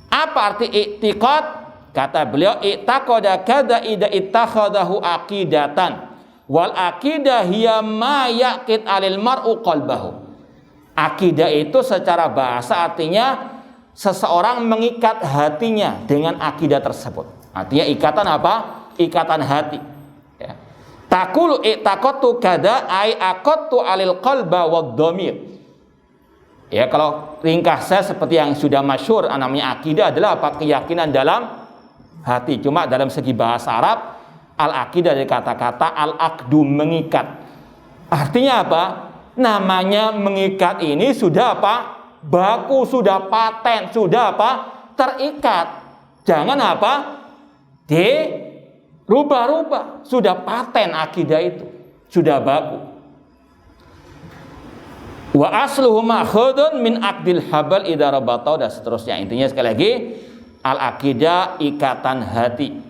Apa arti i'tiqad? Kata beliau, i'taqada kada ida ittakhadahu aqidatan wal aqidah hiya ma yaqid alil mar'u qalbahu. Akidah itu secara bahasa artinya seseorang mengikat hatinya dengan akidah tersebut. Artinya ikatan apa? Ikatan hati. Ya. Taqulu i'taqadtu kada ai aqadtu alil qalba wad dhamir. Ya, kalau ringkasnya seperti yang sudah masyhur namanya akidah adalah apa? Keyakinan dalam hati. Cuma dalam segi bahasa Arab al-aqidah dari kata-kata al-aqdu, mengikat. Artinya apa? Namanya mengikat ini sudah apa? Baku, sudah paten, sudah apa? Terikat. Jangan apa? Dirubah-rubah. Sudah paten akidah itu. Sudah baku. Wa asluhu ma'khudun min aqdil habal idza rabatau dan seterusnya. Intinya sekali lagi al-aqidah ikatan hati.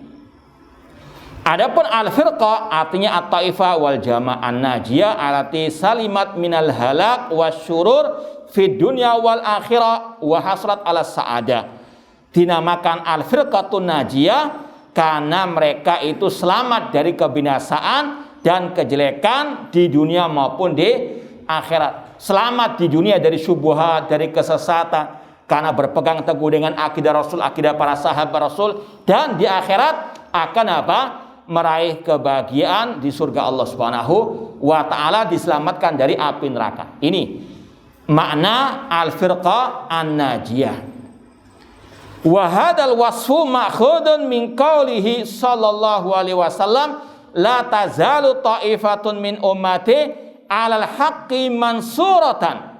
Adapun al-firqah artinya at-taifah wal jama'ah najiyah alati salimat minal halak wasyurur fid dunya wal akhirah wa hasrat ala sa'adah. Dinamakan al-firqatun najiyah karena mereka itu selamat dari kebinasaan dan kejelekan di dunia maupun di akhirat. Selamat di dunia dari syubhat, dari kesesatan karena berpegang teguh dengan akidah Rasul, akidah para sahabat Rasul, dan di akhirat akan apa? Meraih kebahagiaan di surga Allah Subhanahu wa taala, diselamatkan dari api neraka. Ini makna al-firqah an-najiyah. Wa hadzal wasfu ma'khudun min qaulihi sallallahu alaihi wasallam la tazalu ta'ifatun min ummati 'alal haqqi mansuratan.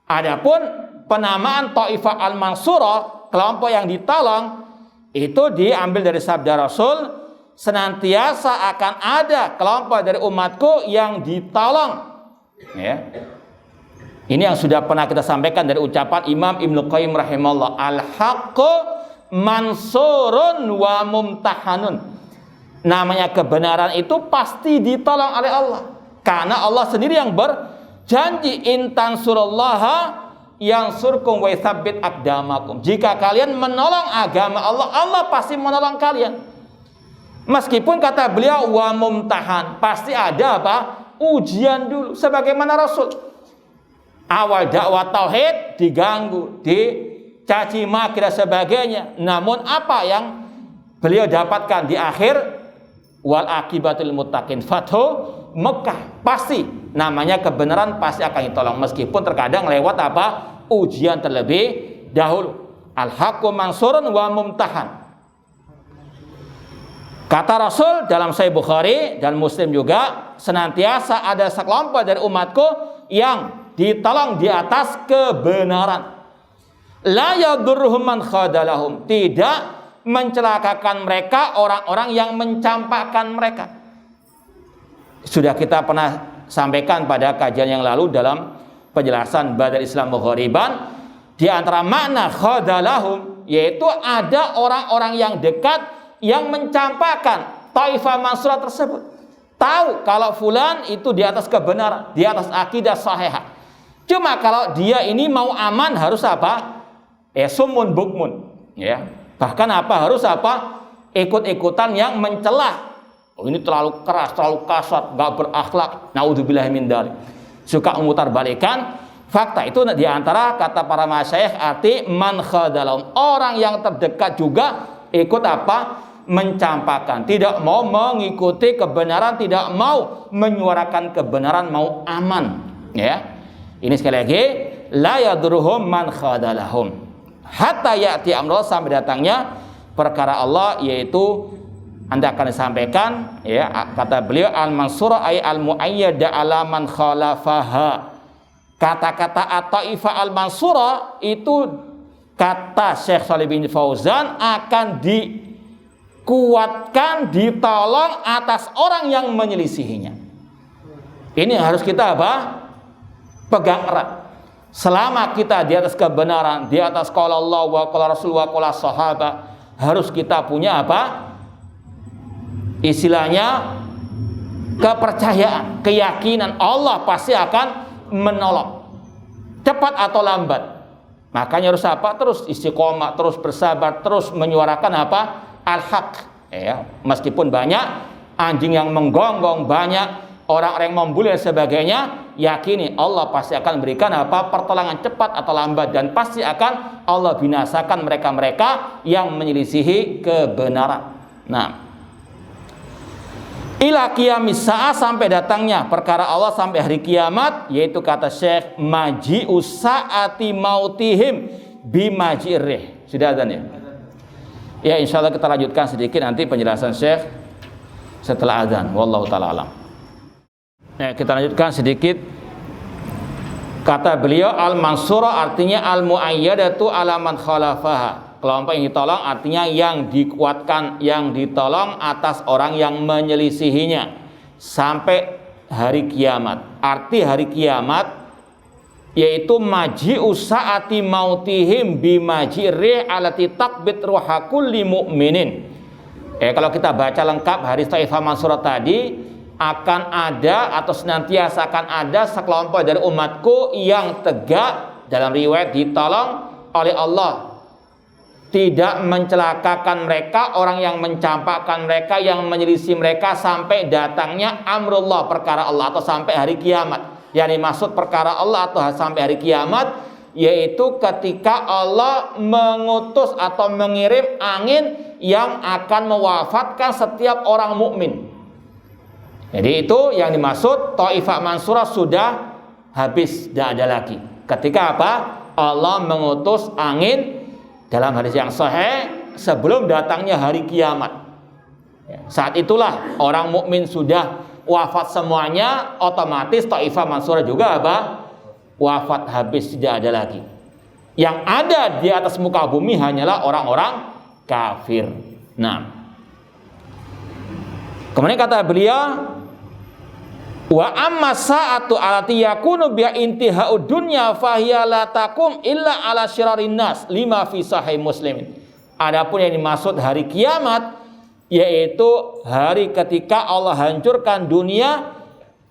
Adapun penamaan Taifah al-Mansurah, kelompok yang ditolong, itu diambil dari sabda Rasul, senantiasa akan ada kelompok dari umatku yang ditolong. Ya. Ini yang sudah pernah kita sampaikan dari ucapan Imam Ibnu Qayyim rahimahullah, al-haqqu mansurun wa mumtahanun. Namanya kebenaran itu pasti ditolong oleh Allah, karena Allah sendiri yang berjanji, intan surallaha yang surkum wa tsabbit aqdamakum. Jika kalian menolong agama Allah, Allah pasti menolong kalian. Meskipun kata beliau wa mumtahan, pasti ada apa? Ujian dulu. Sebagaimana Rasul awal dakwah tauhid diganggu, dicaci maki dan sebagainya. Namun apa yang beliau dapatkan di akhir? Wal akibatul muttaqin, fathu Mekah. Pasti namanya kebenaran pasti akan ditolong, meskipun terkadang lewat apa? Ujian terlebih dahulu. Al-haqqu mansurun wa mumtahan. Kata Rasul dalam Sahih Bukhari dan Muslim juga, senantiasa ada sekelompok dari umatku yang ditolong di atas kebenaran. La yadurruhum man khadalahum, tidak mencelakakan mereka orang-orang yang mencampakkan mereka. Sudah kita pernah sampaikan pada kajian yang lalu dalam penjelasan Badal Islam Mughariban, di antara makna khadalahum yaitu ada orang-orang yang dekat yang mencampakkan Taifah Mansurah tersebut. Tahu kalau fulan itu di atas kebenaran, di atas akidah sahihah. Cuma kalau dia ini mau aman harus apa? Sumun bukmun, ya. Bahkan apa? Harus apa? Ikut-ikutan yang mencelah. Oh, ini terlalu keras, terlalu kasar, gak berakhlak. Naudzubillahi min dzalik. Suka memutar-balikan fakta. Itu di antara kata para masyayikh arti man khadalahum, orang yang terdekat juga ikut apa? Mencampakkan, tidak mau mengikuti kebenaran, tidak mau menyuarakan kebenaran, mau aman, ya. Ini sekali lagi, la yadurruhum man khadalahum hatta ya'ti amrullah, sampai datangnya perkara Allah, yaitu Anda akan disampaikan, ya, kata beliau al-mansurah ay al-muayyada ala man khalafaha. Kata-kata at-taifah al-mansurah itu kata Syekh Shalih bin Fauzan akan dikuatkan, ditolong atas orang yang menyelisihinya. Ini harus kita apa? Pegang erat. Selama kita di atas kebenaran, di atas qala Allah wa qala Rasul wa qala sahabat, harus kita punya apa? Istilahnya kepercayaan, keyakinan Allah pasti akan menolong, cepat atau lambat. Makanya harus apa? Terus istiqomah, terus bersabar, terus menyuarakan apa? Al-haq. Ya, meskipun banyak anjing yang menggonggong, banyak orang-orang yang membuli dan sebagainya, yakini Allah pasti akan berikan apa? Pertolongan cepat atau lambat, dan pasti akan Allah binasakan mereka-mereka yang menyelisihi kebenaran. Nah, ila qiyamis sa'ah, sampai datangnya perkara Allah sampai hari kiamat, yaitu kata Syekh maji'us sa'ati mautihim bimaji'rih. Sudah azan ya? Ya, insyaallah kita lanjutkan sedikit nanti penjelasan Syekh setelah azan. Wallahu ta'ala alam. Nah, kita lanjutkan sedikit. Kata beliau al-mansurah artinya al-mu'ayyadatu ala man khalafaha. Kelompok yang ditolong artinya yang dikuatkan, yang ditolong atas orang yang menyelisihinya sampai hari kiamat. Arti hari kiamat yaitu maji'u sa'ati mautihim bimaji'ri alati takbit ruha kulli mu'minin. Kalau kita baca lengkap hadis Taifah Mansurah tadi, akan ada atau senantiasa akan ada sekelompok dari umatku yang tegak, dalam riwayat ditolong oleh Allah, tidak mencelakakan mereka, orang yang mencampakkan mereka, yang menyelisih mereka sampai datangnya amrullah, perkara Allah, atau sampai hari kiamat. Yang dimaksud perkara Allah atau sampai hari kiamat, yaitu ketika Allah mengutus atau mengirim angin yang akan mewafatkan setiap orang mukmin. Jadi itu yang dimaksud Taifah Mansurah sudah habis, tidak ada lagi. Ketika apa? Allah mengutus angin dalam hadis yang sahih sebelum datangnya hari kiamat. Saat itulah orang mukmin sudah wafat semuanya, otomatis Taifah Mansurah juga apa? Wafat, habis, tidak ada lagi. Yang ada di atas muka bumi hanyalah orang-orang kafir. Nah, kemudian kata beliau, wa amma sa'atu alati yakunu biha intihaud dunya fahiya la takum illa ala syirarin nas lima fi sahih Muslim. Adapun yang dimaksud hari kiamat, yaitu hari ketika Allah hancurkan dunia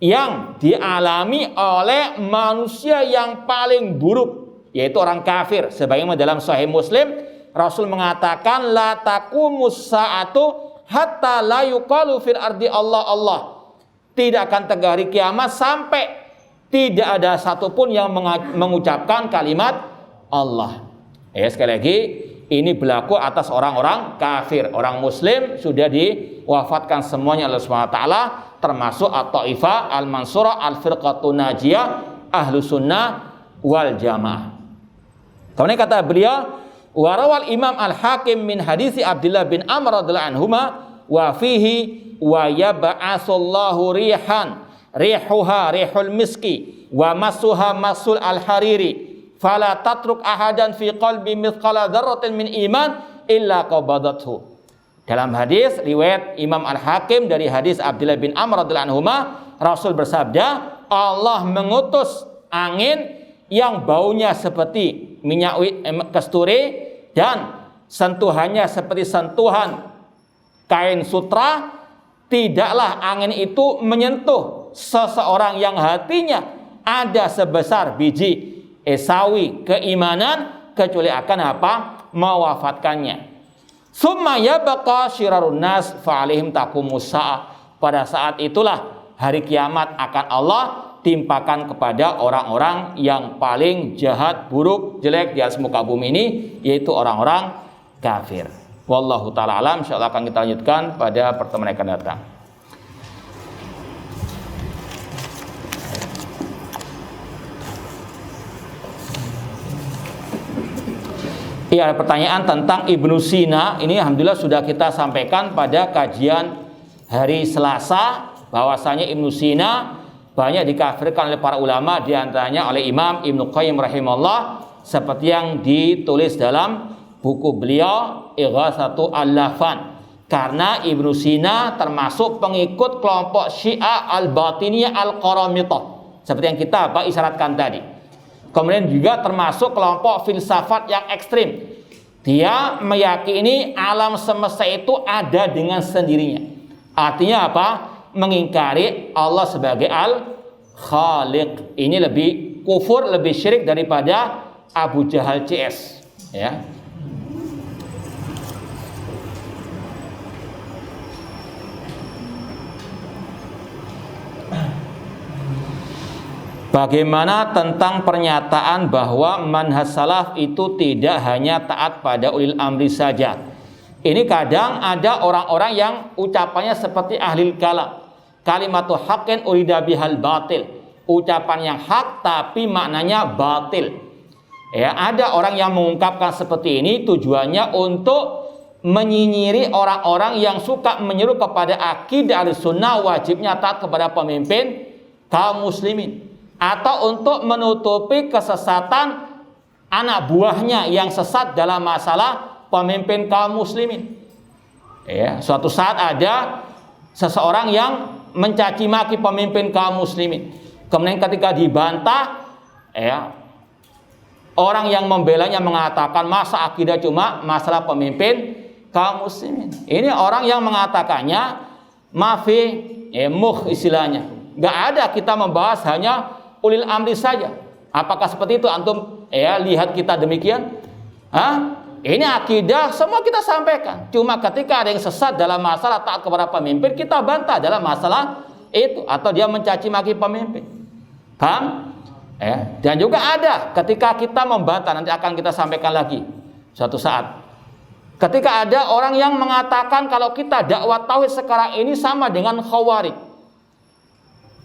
yang dialami oleh manusia yang paling buruk, yaitu orang kafir. Sebagaimana dalam sahih Muslim, Rasul mengatakan la taqumus sa'atu hatta la yuqalu fil ardi Allah Allah. Tidak akan tegak hari kiamat sampai tidak ada satupun yang mengucapkan kalimat Allah. Sekali lagi, ini berlaku atas orang-orang kafir. Orang muslim sudah diwafatkan semuanya oleh Allah Subhanahu wa taala, termasuk at-Taifah al-Mansurah al-Firqatun Najiyah Ahlus Sunnah wal Jamaah. Kemudian kata beliau, warawal Imam Al-Hakim min hadisi Abdullah bin Amr radhiyallahu anhuma wa fihi wa yab'asullahu rihan rihuha rihul miski wa masuha masul al-hariri fala tatruk ahadan fi qalbi mithqala dzarratin min iman illa qabadathu. Dalam hadis riwayat Imam Al-Hakim dari hadis Abdullah bin Amr radhiyallahu anhuma, Rasul bersabda, Allah mengutus angin yang baunya seperti minyak kasturi dan sentuhannya seperti sentuhan kain sutra. Tidaklah angin itu menyentuh seseorang yang hatinya ada sebesar biji sawi keimanan, kecuali akan apa? Mewafatkannya. Summa yabqa syirarun nas fa alaihim taqumus saah. Pada saat itulah hari kiamat akan Allah timpakan kepada orang-orang yang paling jahat, buruk, jelek di atas muka bumi ini, yaitu orang-orang kafir. Wallahu ta'ala alam. Insyaallah akan kita lanjutkan pada pertemuan yang akan datang. Iya, ada pertanyaan tentang Ibnu Sina. Ini alhamdulillah sudah kita sampaikan pada kajian hari Selasa, bahwasanya Ibnu Sina banyak dikafirkan oleh para ulama, diantaranya oleh Imam Ibnu Qayyim rahimahullah, seperti yang ditulis dalam buku beliau Ighatsatu Al-Lahfan. Karena Ibnu Sina termasuk pengikut kelompok Syiah Al-Batiniyah Al-Qaramitah, seperti yang kita isyaratkan tadi. Kemudian juga termasuk kelompok filsafat yang ekstrim, Dia meyakini alam semesta itu ada dengan sendirinya. Artinya apa? Mengingkari Allah sebagai Al-Khaliq. Ini lebih kufur, lebih syirik daripada Abu Jahal CS, ya. Bagaimana tentang pernyataan bahwa manhaj salaf itu tidak hanya taat pada ulil amri saja? Ini kadang ada orang-orang yang ucapannya seperti ahli kalam. Kalimatu haqqin urida bihal batil. Ucapan yang hak tapi maknanya batil. Ya, ada orang yang mengungkapkan seperti ini tujuannya untuk menyinyiri orang-orang yang suka menyeru kepada akidah Ahlussunnah wajibnya taat kepada pemimpin kaum muslimin, atau untuk menutupi kesesatan anak buahnya yang sesat dalam masalah pemimpin kaum muslimin. Ya, suatu saat ada seseorang yang mencaci maki pemimpin kaum muslimin. Kemudian ketika dibantah, ya, orang yang membelanya mengatakan masa akidah cuma masalah pemimpin kaum muslimin. Ini orang yang mengatakannya istilahnya. Gak ada kita membahas hanya ulil amri saja. Apakah seperti itu antum? Ya, lihat kita demikian. Ini akidah semua kita sampaikan. Cuma ketika ada yang sesat dalam masalah taat kepada pemimpin, kita bantah dalam masalah itu, atau dia mencaci maki pemimpin. Paham? Ya. Dan juga ada ketika kita membantah, nanti akan kita sampaikan lagi suatu saat. Ketika ada orang yang mengatakan kalau kita dakwah tauhid sekarang ini sama dengan Khawarij,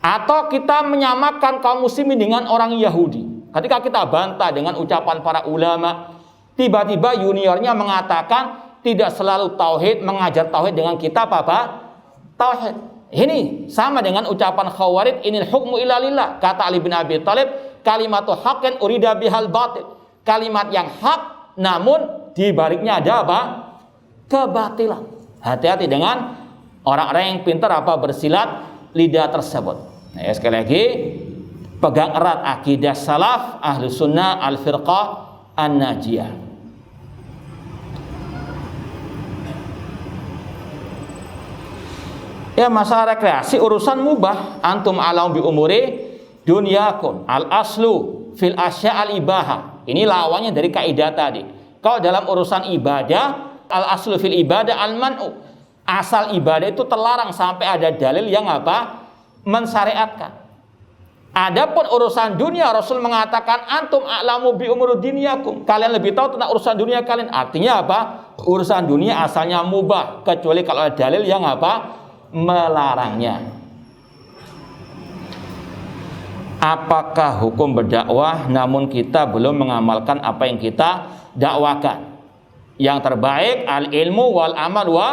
atau kita menyamakan kaum muslimin dengan orang Yahudi. Ketika kita bantah dengan ucapan para ulama, tiba-tiba juniornya mengatakan tidak selalu tauhid, mengajar tauhid dengan kitab apa? Tauhid. Ini sama dengan ucapan Khawarij, inil hukmu illa lillah. Kata Ali bin Abi Thalib, kalimatu haqqin urida bihal batil. Kalimat yang hak, namun di baliknya ada apa? Kebatilan. Hati-hati dengan orang-orang yang pintar bersilat lidah tersebut. Nah, sekali lagi, pegang erat akidah salaf Ahlussunnah al-firqah an-najiyah. Ya, masalah rekreasi urusan mubah. Antum alam bi umuri dunyakum. Al aslu fil asya al ibaha. Ini lawannya dari kaidah tadi. Kalau dalam urusan ibadah, al aslu fil ibadah al man'u. Asal ibadah itu terlarang sampai ada dalil yang mensyariatkan. Adapun urusan dunia, Rasul mengatakan antum a'lamu bi umuri dunyakum. Kalian lebih tahu tentang urusan dunia kalian. Artinya apa? Urusan dunia asalnya mubah, kecuali kalau ada dalil yang melarangnya. Apakah hukum berdakwah namun kita belum mengamalkan apa yang kita dakwakan? Yang terbaik al-ilmu wal amal wa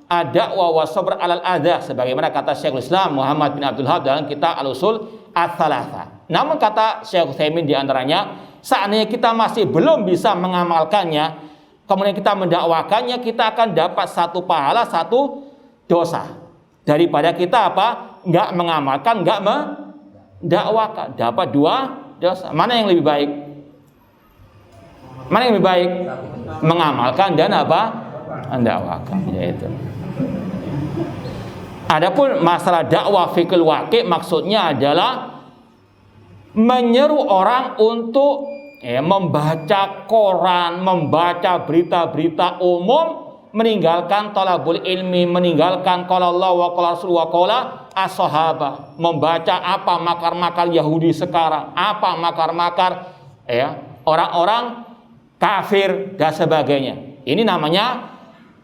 ad-da'wa wa sabr alal adha, sebagaimana kata Syekhul Islam Muhammad bin Abdul Wahhab dalam kitab Al-Usul Ats-Tsalatsa. Namun kata Syekh Utsaimin di antaranya, seandainya kita masih belum bisa mengamalkannya, kemudian kita mendakwakannya, kita akan dapat satu pahala, satu dosa. Daripada kita nggak mengamalkan, nggak mendakwakan, dapat dua dosa. Mana yang lebih baik? Mana yang lebih baik? Mengamalkan dan mendakwakan, yaitu. Adapun masalah dakwah fikul waqi' maksudnya adalah menyeru orang untuk membaca koran, membaca berita-berita umum, meninggalkan talabul ilmi, meninggalkan qala Allah wa qala Rasul wa qala as-sahabah, membaca apa makar-makar Yahudi sekarang, apa makar-makar orang-orang kafir dan sebagainya. Ini namanya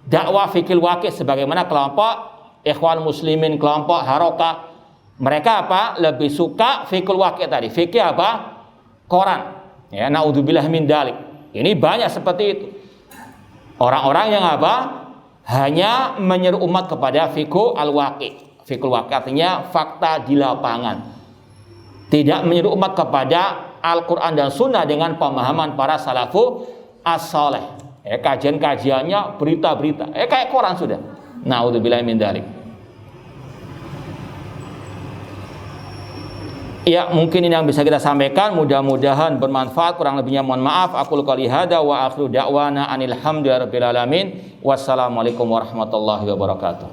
dakwah fikil waqi', sebagaimana kelompok Ikhwan Muslimin, kelompok Harokah, mereka lebih suka fikul waqi' tadi. Fikih koran. Ya, naudzubillah min dalik. Ini banyak seperti itu. Orang-orang yang hanya menyeru umat kepada fikul al-waqi'. Fikul waqi' artinya fakta di lapangan. Tidak menyeru umat kepada Al-Quran dan Sunnah dengan pemahaman para salafu as-saleh. Kajian-kajiannya berita-berita. Kayak koran sudah. Naudzubillah min dzalik. Ya, mungkin ini yang bisa kita sampaikan, mudah-mudahan bermanfaat. Kurang lebihnya mohon maaf. Aqulu qouli hadza wa akhiru da'wana anil hamdulillahi rabbil alamin. Wassalamualaikum warahmatullahi wabarakatuh.